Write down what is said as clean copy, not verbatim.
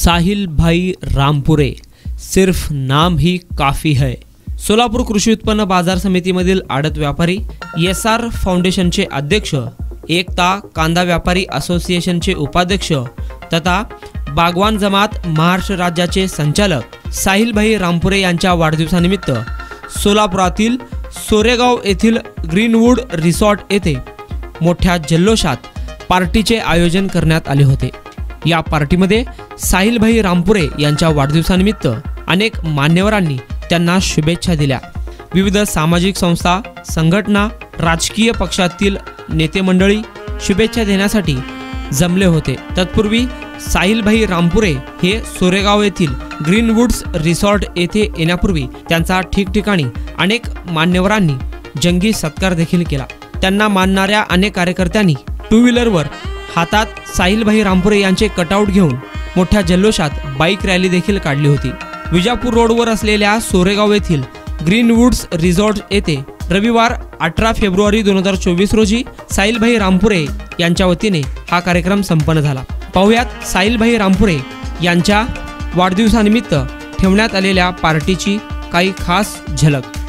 साहिल भाई रामपुरे, सिर्फ नाम ही काफी है। सोलापूर कृषी उत्पन्न बाजार समितीमधील आडत व्यापारी, SR फाउंडेशनचे अध्यक्ष, एकता कांदा व्यापारी असोसिएशनचे उपाध्यक्ष तथा बागवान जमात महाराष्ट्र राज्याचे संचालक साहिल भाई रामपुरे यांच्या वाढदिवसानिमित्त सोलापुरातील सोरेगाव येथील ग्रीनवूड रिसॉर्ट येथे मोठ्या जल्लोषात पार्टीचे आयोजन करण्यात आले होते। या पार्टीमध्ये साहिल भाई रामपुरे यांच्या वाढदिवसानिमित्त अनेक मान्यवरांनी त्यांना शुभेच्छा दिल्या। विविध सामाजिक संस्था, संघटना, राजकीय पक्षातील नेते मंडळी शुभेच्छा देण्यासाठी जमले होते। तत्पूर्वी साहिल भाई रामपुरे हे सोरेगाव येथील ग्रीनवूड्स रिसॉर्ट येथे येण्यापूर्वी त्यांचा ठिकठिकाणी अनेक मान्यवरांनी जंगी सत्कार देखील केला। त्यांना मानणाऱ्या अनेक कार्यकर्त्यांनी टू व्हीलरवर हातात साहिल भाई रामपुरे यांचे कटआउट घेऊन मोठ्या जल्लोषात बाईक रॅली देखील काढली होती। विजापूर रोडवर असलेल्या सोरेगाव येथील ग्रीनवूड्स रिसॉर्ट येथे रविवार 18 फेब्रुवारी 2024 रोजी साहिल भाई रामपुरे यांच्या वतीने हा कार्यक्रम संपन्न झाला। पाहुयात साहिल भाई रामपुरे यांच्या वाढदिवसानिमित्त ठेवण्यात आलेल्या पार्टीची काही खास झलक।